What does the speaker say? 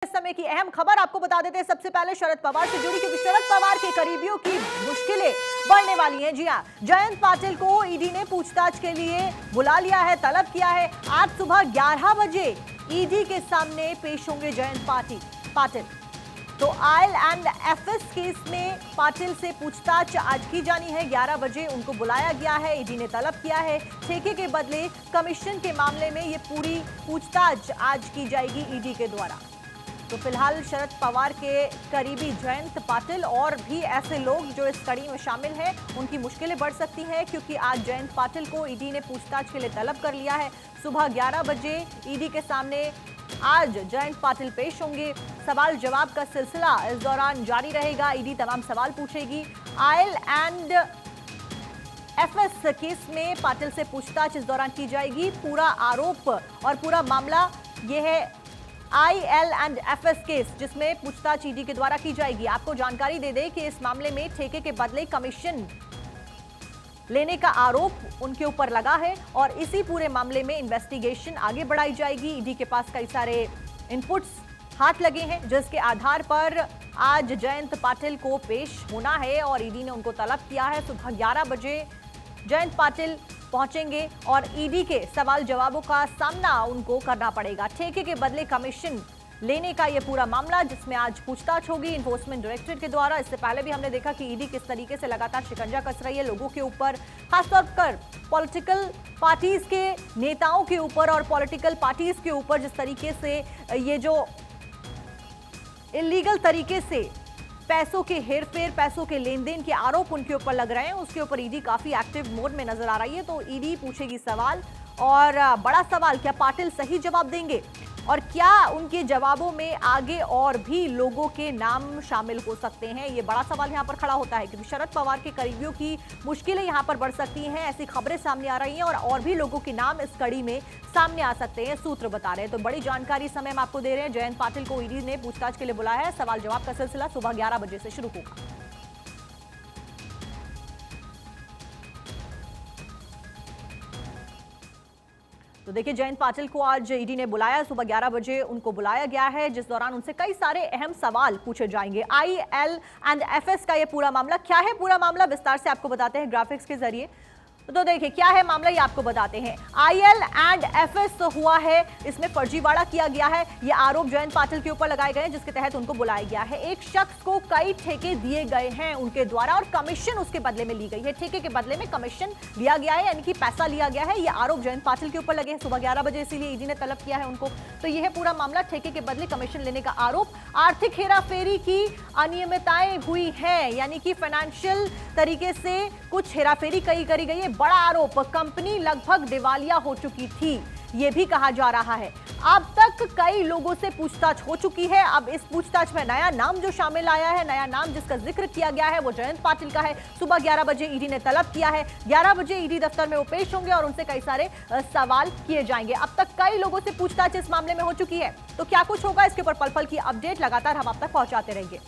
इस समय की अहम खबर आपको बता देते हैं सबसे पहले शरद पवार से जुड़ी, क्योंकि शरद पवार के करीबियों की मुश्किलें बढ़ने वाली हैं। जी हां, जयंत पाटिल को ईडी ने पूछताछ के लिए बुला लिया है, तलब किया है। आज सुबह 11 बजे ईडी के सामने पेश होंगे जयंत पाटिल। तो आयल एंड एफएस केस में पाटिल से पूछताछ आज की जानी है। 11 बजे उनको बुलाया गया है, ईडी ने तलब किया है। ठेके के बदले कमीशन के मामले में ये पूरी पूछताछ आज की जाएगी ईडी के द्वारा। तो फिलहाल शरद पवार के करीबी जयंत पाटिल और भी ऐसे लोग जो इस कड़ी में शामिल हैं, उनकी मुश्किलें बढ़ सकती हैं, क्योंकि आज जयंत पाटिल को ईडी ने पूछताछ के लिए तलब कर लिया है। सुबह 11 बजे ईडी के सामने आज जयंत पाटिल पेश होंगे। सवाल जवाब का सिलसिला इस दौरान जारी रहेगा। ईडी तमाम सवाल पूछेगी। आयल एंड एफएस केस में पाटिल से पूछताछ इस दौरान की जाएगी। पूरा आरोप और पूरा मामला यह है आईएल एंड एफएस केस, जिसमें पूछताछ ईडी के द्वारा की जाएगी। आपको जानकारी दे दें कि इस मामले में ठेके के बदले कमीशन लेने का आरोप उनके ऊपर लगा है और इसी पूरे मामले में इन्वेस्टिगेशन आगे बढ़ाई जाएगी। ईडी के पास कई सारे इनपुट्स हाथ लगे हैं, जिसके आधार पर आज जयंत पाटिल को पेश होना है और ईडी ने उनको तलब किया है। सुबह 11 बजे जयंत पाटिल पहुंचेंगे और ईडी के सवाल जवाबों का सामना उनको करना पड़ेगा। ठेके के बदले कमीशन लेने का यह पूरा मामला, जिसमें आज पूछताछ होगी इन्फोर्समेंट डायरेक्टरेट के द्वारा। इससे पहले भी हमने देखा कि ईडी किस तरीके से लगातार शिकंजा कस रही है लोगों के ऊपर, खासतौर पर पॉलिटिकल पार्टीज के नेताओं के ऊपर और पॉलिटिकल पार्टीज के ऊपर। जिस तरीके से ये जो इलीगल तरीके से पैसों के हेरफेर, पैसों के लेन देन के आरोप उनके ऊपर लग रहे हैं, उसके ऊपर ईडी काफी एक्टिव मोड में नजर आ रही है। तो ईडी पूछेगी सवाल, और बड़ा सवाल, क्या पाटिल सही जवाब देंगे और क्या उनके जवाबों में आगे और भी लोगों के नाम शामिल हो सकते हैं? ये बड़ा सवाल यहां पर खड़ा होता है, क्योंकि शरद पवार के करीबियों की मुश्किलें यहां पर बढ़ सकती हैं। ऐसी खबरें सामने आ रही हैं और भी लोगों के नाम इस कड़ी में सामने आ सकते हैं, सूत्र बता रहे हैं। तो बड़ी जानकारी इस समय हम आपको दे रहे हैं। जयंत पाटिल को ईडी ने पूछताछ के लिए बुलाया है। सवाल जवाब का सिलसिला सुबह 11 बजे से शुरू होगा। तो देखिए, जयंत पाटिल को आज ईडी ने बुलाया, सुबह 11 बजे उनको बुलाया गया है, जिस दौरान उनसे कई सारे अहम सवाल पूछे जाएंगे। आईएल एंड एफएस का ये पूरा मामला क्या है, पूरा मामला विस्तार से आपको बताते हैं ग्राफिक्स के जरिए। तो देखिए क्या है मामला, ये आपको बताते हैं। आईएल एंड एफएस हुआ है, इसमें फर्जीवाड़ा किया गया है, ये आरोप जयंत पाटिल के ऊपर लगाए गए हैं, जिसके तहत उनको बुलाया गया है। एक शख्स को कई ठेके दिए गए हैं उनके द्वारा और कमीशन उसके बदले में ली गई है। ठेके के बदले में कमीशन लिया गया है, यानी कि पैसा लिया गया है। ये आरोप जयंत पाटिल के ऊपर लगे हैं सुबह 11 बजे, इसीलिए ईडी ने तलब किया है उनको। तो यह है पूरा मामला, ठेके के बदले कमीशन लेने का आरोप। आर्थिक हेराफेरी की अनियमितताएं हुई है, यानी कि फाइनेंशियल तरीके से कुछ हेराफेरी करी गई है। बड़ा आरोप, कंपनी लगभग दिवालिया हो चुकी थी, यह भी कहा जा रहा है। अब तक कई लोगों से पूछताछ हो चुकी है। अब इस पूछताछ में नया नाम जो शामिल आया है, नया नाम जिसका जिक्र किया गया है, वो जयंत पाटिल का है। सुबह 11 बजे ईडी ने तलब किया है। 11 बजे ईडी दफ्तर में वो पेश होंगे और उनसे कई सारे सवाल किए जाएंगे। अब तक कई लोगों से पूछताछ इस मामले में हो चुकी है। तो क्या कुछ होगा, इसके ऊपर पल पल की अपडेट लगातार हम आप तक पहुंचाते रहेंगे।